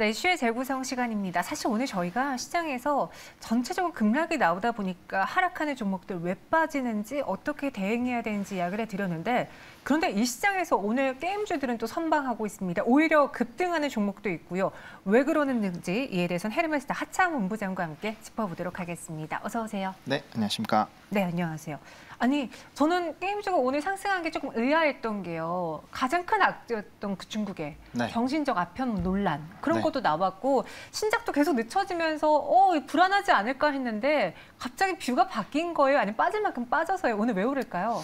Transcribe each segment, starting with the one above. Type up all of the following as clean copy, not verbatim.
네, 이슈의 재구성 시간입니다. 사실 오늘 저희가 시장에서 전체적으로 급락이 나오다 보니까 하락하는 종목들 왜 빠지는지 어떻게 대응해야 되는지 이야기를 해드렸는데 그런데 이 시장에서 오늘 게임주들은 또 선방하고 있습니다. 오히려 급등하는 종목도 있고요. 왜 그러는지 이에 대해서는 헤르메스 하창 본부장과 함께 짚어보도록 하겠습니다. 어서 오세요. 네, 안녕하십니까. 네, 안녕하세요. 아니, 저는 게임주가 오늘 상승한 게 조금 의아했던 게요. 가장 큰 악재였던 그 중국의 정신적 아편 논란 그런 것도 나왔고 신작도 계속 늦춰지면서 불안하지 않을까 했는데 갑자기 뷰가 바뀐 거예요? 아니면 빠질 만큼 빠져서요? 오늘 왜 오를까요?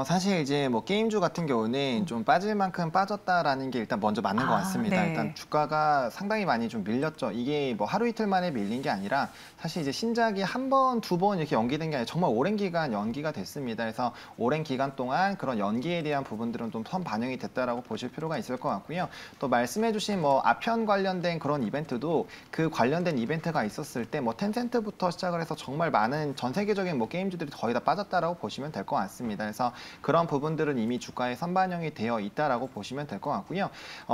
사실 이제 뭐 게임주 같은 경우는 좀 빠질 만큼 빠졌다라는 게 일단 먼저 맞는 것 같습니다. 네. 일단 주가가 상당히 많이 좀 밀렸죠. 이게 뭐 하루 이틀 만에 밀린 게 아니라 사실 이제 신작이 한 번, 두 번 이렇게 연기된 게 아니라 정말 오랜 기간 연기가 됐습니다. 그래서 오랜 기간 동안 그런 연기에 대한 부분들은 좀 선 반영이 됐다라고 보실 필요가 있을 것 같고요. 또 말씀해주신 뭐 아편 관련된 그런 이벤트도 그 관련된 이벤트가 있었을 때 뭐 텐센트부터 시작을 해서 정말 많은 전 세계적인 뭐 게임주들이 거의 다 빠졌다라고 보시면 될 것 같습니다. 그래서 그런 부분들은 이미 주가에 선반영이 되어 있다라고 보시면 될 것 같고요.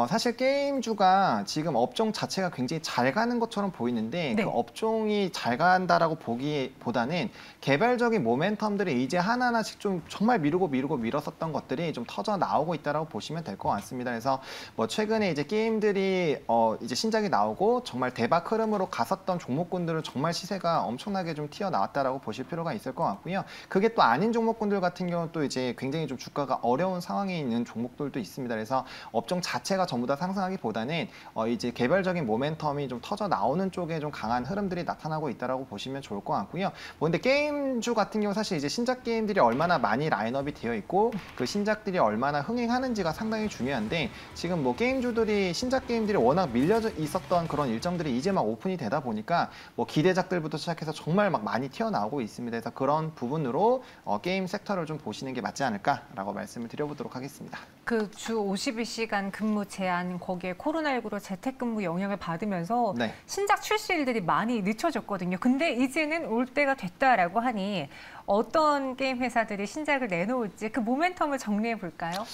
사실 게임주가 지금 업종 자체가 굉장히 잘 가는 것처럼 보이는데 그 업종이 잘 간다라고 보기보다는 개별적인 모멘텀들이 이제 하나하나씩 좀 정말 미루고 밀었었던 것들이 좀 터져 나오고 있다라고 보시면 될 것 같습니다. 그래서 뭐 최근에 이제 게임들이 이제 신작이 나오고 정말 대박 흐름으로 갔었던 종목군들은 정말 시세가 엄청나게 좀 튀어나왔다라고 보실 필요가 있을 것 같고요. 그게 또 아닌 종목군들 같은 경우는 또 이제 굉장히 좀 주가가 어려운 상황에 있는 종목들도 있습니다. 그래서 업종 자체가 전부 다 상승하기보다는 이제 개별적인 모멘텀이 좀 터져 나오는 쪽에 좀 강한 흐름들이 나타나고 있다라고 보시면 좋을 것 같고요. 뭐 근데 게임주 같은 경우 사실 이제 신작 게임들이 얼마나 많이 라인업이 되어 있고 그 신작들이 얼마나 흥행하는지가 상당히 중요한데 지금 뭐 게임주들이 신작 게임들이 워낙 밀려져 있었던 그런 일정들이 이제 막 오픈이 되다 보니까 뭐 기대작들부터 시작해서 정말 막 많이 튀어나오고 있습니다. 그래서 그런 부분으로 게임 섹터를 좀 보시는 게 맞지 않을까라고 말씀을 드려보도록 하겠습니다. 그 주 52시간 근무 제한 거기에 코로나19로 재택근무 영향을 받으면서 신작 출시일들이 많이 늦춰졌거든요. 근데 이제는 올 때가 됐다라고 하니 어떤 게임 회사들이 신작을 내놓을지 그 모멘텀을 정리해 볼까요?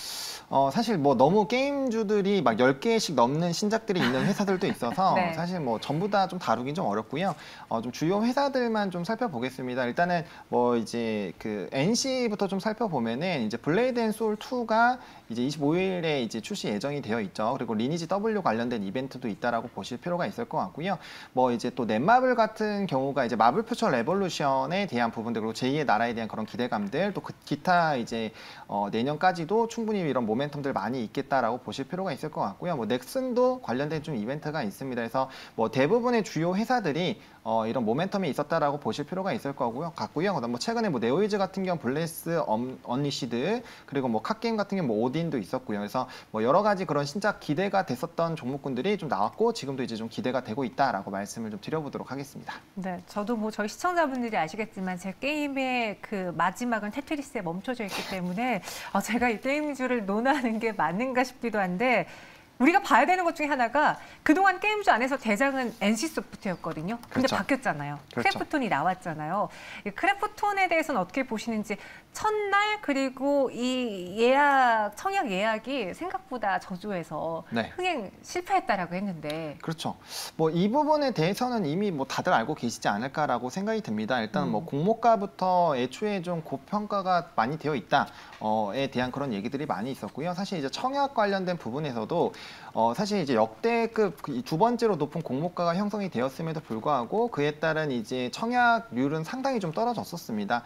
사실 뭐 너무 게임주들이 막 10개씩 넘는 신작들이 있는 회사들도 있어서 사실 뭐 전부 다 좀 다루긴 좀 어렵고요. 좀 주요 회사들만 좀 살펴보겠습니다. 일단은 뭐 이제 그 NC부터 좀 살펴보면은 이제 블레이드 앤 소울 2가 이제 25일에 이제 출시 예정이 되어 있죠. 그리고 리니지 W 관련된 이벤트도 있다라고 보실 필요가 있을 것 같고요. 뭐 이제 또 넷마블 같은 경우가 이제 마블 퓨처 레볼루션에 대한 부분들 그리고 제2의 나라에 대한 그런 기대감들 또 기타 이제 내년까지도 충분히 이런 모멘텀들 많이 있겠다라고 보실 필요가 있을 것 같고요. 뭐 넥슨도 관련된 좀 이벤트가 있습니다. 그래서 뭐 대부분의 주요 회사들이 이런 모멘텀이 있었다라고 보실 필요가 있을 거고요. 같고요. 그다음 뭐 최근에 뭐 네오이즈 같은 경우 블레스 언리시드 그리고 뭐 카게임 같은 경우 뭐 오딘도 있었고요. 그래서 뭐 여러 가지 그런 신작 기대가 됐었던 종목군들이 좀 나왔고 지금도 이제 좀 기대가 되고 있다라고 말씀을 좀 드려보도록 하겠습니다. 네, 저도 뭐 저희 시청자분들이 아시겠지만 제 게임의 그 마지막은 테트리스에 멈춰져 있기 때문에 제가 이 게임주를 논하는 게 맞는가 싶기도 한데 우리가 봐야 되는 것 중에 하나가 그동안 게임주 안에서 대장은 NC소프트였거든요. 근데 바뀌었잖아요. 크래프톤이 나왔잖아요. 이 크래프톤에 대해서는 어떻게 보시는지 첫날 그리고 이 청약 예약이 생각보다 저조해서 흥행 실패했다라고 했는데 그렇죠. 뭐 이 부분에 대해서는 이미 뭐 다들 알고 계시지 않을까라고 생각이 듭니다. 일단 뭐 공모가부터 애초에 좀 고평가가 많이 되어 있다에 대한 그런 얘기들이 많이 있었고요. 사실 이제 청약 관련된 부분에서도 사실 이제 역대급 두 번째로 높은 공모가가 형성이 되었음에도 불구하고 그에 따른 이제 청약률은 상당히 좀 떨어졌었습니다.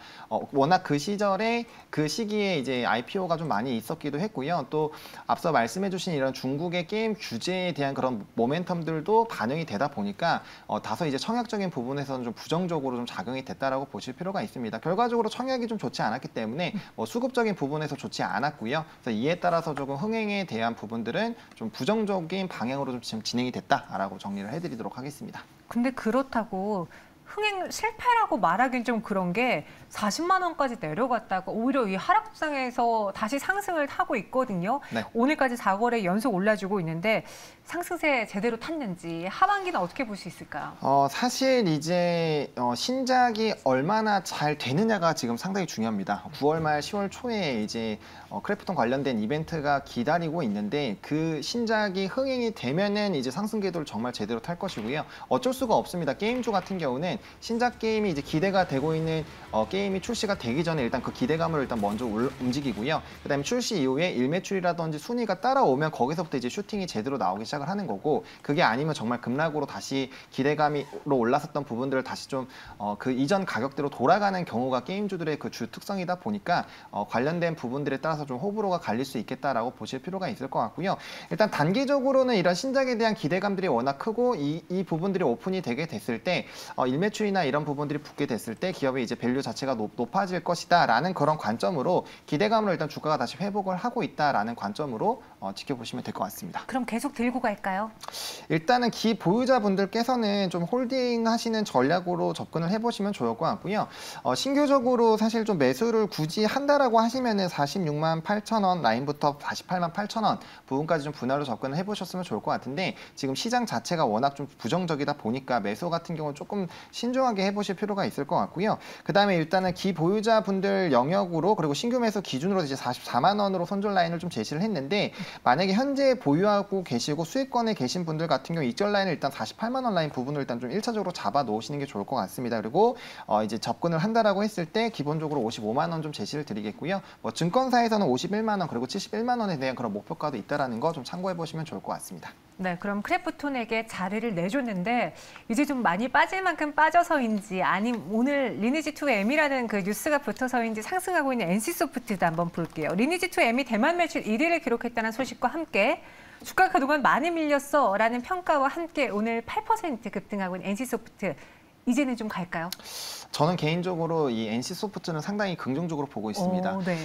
워낙 그 시절에 그 시기에 이제 IPO가 좀 많이 있었기도 했고요. 또 앞서 말씀해주신 이런 중국의 게임 규제에 대한 그런 모멘텀들도 반영이 되다 보니까 다소 이제 청약적인 부분에서는 좀 부정적으로 좀 작용이 됐다라고 보실 필요가 있습니다. 결과적으로 청약이 좀 좋지 않았기 때문에 수급적인 부분에서 좋지 않았고요. 그래서 이에 따라서 조금 흥행에 대한 부분들은 좀 부정적인 방향으로 좀 지금 진행이 됐다라고 정리를 해드리도록 하겠습니다. 근데 그렇다고 흥행 실패라고 말하긴 좀 그런 게 40만 원까지 내려갔다가 오히려 이 하락장에서 다시 상승을 타고 있거든요. 네. 오늘까지 4거래 연속 올라주고 있는데 상승세 제대로 탔는지 하반기는 어떻게 볼 수 있을까요? 사실 이제 신작이 얼마나 잘 되느냐가 지금 상당히 중요합니다. 9월 말 10월 초에 이제 크래프톤 관련된 이벤트가 기다리고 있는데 그 신작이 흥행이 되면은 이제 상승 궤도를 정말 제대로 탈 것이고요. 어쩔 수가 없습니다. 게임주 같은 경우는 신작 게임이 이제 기대가 되고 있는 게임이 출시가 되기 전에 일단 그 기대감을 일단 먼저 움직이고요. 그다음에 출시 이후에 일매출이라든지 순위가 따라오면 거기서부터 이제 슈팅이 제대로 나오기 시작을 하는 거고, 그게 아니면 정말 급락으로 다시 기대감으로 올랐었던 부분들을 다시 좀 그 이전 가격대로 돌아가는 경우가 게임주들의 그 주 특성이다 보니까 관련된 부분들에 따라서 좀 호불호가 갈릴 수 있겠다라고 보실 필요가 있을 것 같고요. 일단 단기적으로는 이런 신작에 대한 기대감들이 워낙 크고 이 부분들이 오픈이 되게 됐을 때 일매출이나 이런 부분들이 붙게 됐을 때 기업의 이제 밸류 자체가 높아질 것이다라는 그런 관점으로 기대감으로 일단 주가가 다시 회복을 하고 있다라는 관점으로 지켜보시면 될 것 같습니다. 그럼 계속 들고 갈까요? 일단은 기 보유자분들께서는 좀 홀딩 하시는 전략으로 접근을 해보시면 좋을 것 같고요. 신규적으로 사실 좀 매수를 굳이 한다라고 하시면은 46만 8천 원 라인부터 48만 8천 원 부분까지 좀 분할로 접근을 해보셨으면 좋을 것 같은데, 지금 시장 자체가 워낙 좀 부정적이다 보니까 매수 같은 경우는 조금 신중하게 해보실 필요가 있을 것 같고요. 그 다음에 일단은 기 보유자분들 영역으로 그리고 신규 매수 기준으로 이제 44만 원으로 손절 라인을 좀 제시를 했는데, 만약에 현재 보유하고 계시고 수익권에 계신 분들 같은 경우 익절 라인을 일단 48만 원 라인 부분을 일단 좀 1차적으로 잡아 놓으시는 게 좋을 것 같습니다. 그리고 이제 접근을 한다라고 했을 때 기본적으로 55만 원 좀 제시를 드리겠고요. 뭐 증권사에서는 51만 원 그리고 71만 원에 대한 그런 목표가도 있다라는 거 좀 참고해 보시면 좋을 것 같습니다. 네, 그럼 크래프톤에게 자리를 내줬는데 이제 좀 많이 빠질 만큼 빠져서인지 아니면 오늘 리니지2M이라는 그 뉴스가 붙어서인지 상승하고 있는 NC소프트도 한번 볼게요. 리니지2M이 대만 매출 1위를 기록했다는 소식과 함께 주가가 그동안 많이 밀렸어 라는 평가와 함께 오늘 8% 급등하고 있는 NC소프트, 이제는 좀 갈까요? 저는 개인적으로 이 NC소프트는 상당히 긍정적으로 보고 있습니다. 네.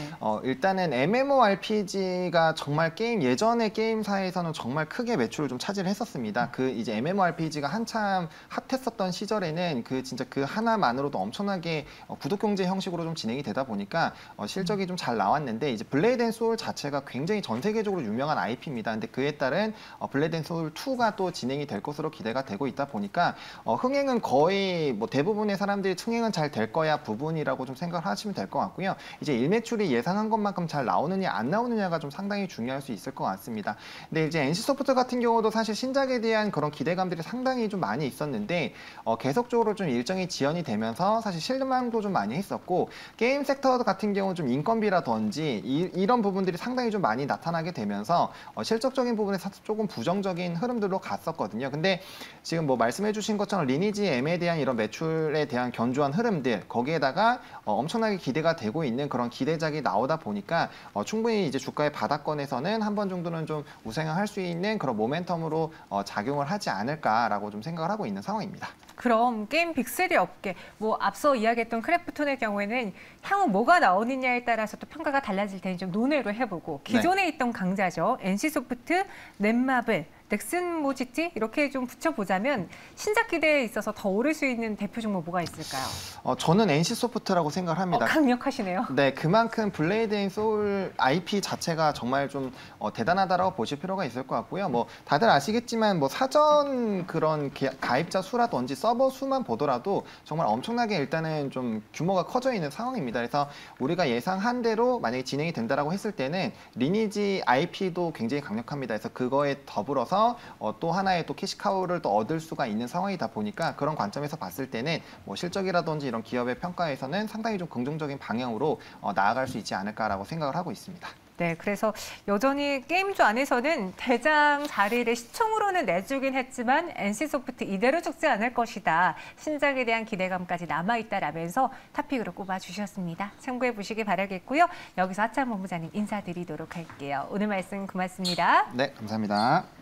일단은 MMORPG가 정말 예전의 게임사에서는 정말 크게 매출을 좀 차지했었습니다. 그 이제 MMORPG가 한참 핫했었던 시절에는 진짜 그 하나만으로도 엄청나게 구독 경제 형식으로 좀 진행이 되다 보니까 실적이 좀 잘 나왔는데, 이제 블레이드 앤 소울 자체가 굉장히 전 세계적으로 유명한 IP입니다. 근데 그에 따른 블레이드 앤 소울 2가 또 진행이 될 것으로 기대가 되고 있다 보니까 흥행은 거의 뭐 대부분의 사람들이 흥행은 잘 될 거야 부분이라고 좀 생각을 하시면 될 것 같고요. 이제 일매출이 예상한 것만큼 잘 나오느냐 안 나오느냐가 좀 상당히 중요할 수 있을 것 같습니다. 근데 이제 NC소프트 같은 경우도 사실 신작에 대한 그런 기대감들이 상당히 좀 많이 있었는데 계속적으로 좀 일정이 지연이 되면서 사실 실망도 좀 많이 했었고, 게임 섹터 같은 경우 좀 인건비라든지 이런 부분들이 상당히 좀 많이 나타나게 되면서 실적적인 부분에서 조금 부정적인 흐름들로 갔었거든요. 근데 지금 뭐 말씀해 주신 것처럼 리니지 M에 대한 이런 매출에 대한 견조한 흐름들, 거기에다가 엄청나게 기대가 되고 있는 그런 기대작이 나오다 보니까 충분히 이제 주가의 바닥권에서는 한 번 정도는 좀 우상향할 수 있는 그런 모멘텀으로 작용을 하지 않을까라고 좀 생각을 하고 있는 상황입니다. 그럼 게임 빅3 업계, 뭐 앞서 이야기했던 크래프톤의 경우에는 향후 뭐가 나오느냐에 따라서 또 평가가 달라질 테니 좀 논의로 해보고, 기존에 있던 강자죠. NC소프트, 넷마블, 넥슨모지티 이렇게 좀 붙여보자면 신작 기대에 있어서 더 오를 수 있는 대표 종목 뭐가 있을까요? 저는 NC소프트라고 생각을 합니다. 강력하시네요. 네, 그만큼 블레이드 앤 소울 IP 자체가 정말 좀 대단하다라고 보실 필요가 있을 것 같고요. 뭐 다들 아시겠지만 뭐 사전 그런 가입자 수라든지 서버 수만 보더라도 정말 엄청나게 일단은 좀 규모가 커져 있는 상황입니다. 그래서 우리가 예상한 대로 만약에 진행이 된다라고 했을 때는 리니지 IP도 굉장히 강력합니다. 그래서 그거에 더불어서 또 하나의 또 캐시카우를 또 얻을 수가 있는 상황이다 보니까 그런 관점에서 봤을 때는 뭐 실적이라든지 이런 기업의 평가에서는 상당히 좀 긍정적인 방향으로 나아갈 수 있지 않을까라고 생각을 하고 있습니다. 네, 그래서 여전히 게임주 안에서는 대장 자리를 시총으로는 내주긴 했지만 NC소프트 이대로 죽지 않을 것이다. 신작에 대한 기대감까지 남아있다라면서 탑픽으로 꼽아주셨습니다. 참고해 보시기 바라겠고요. 여기서 하창 본부장님 인사드리도록 할게요. 오늘 말씀 고맙습니다. 네, 감사합니다.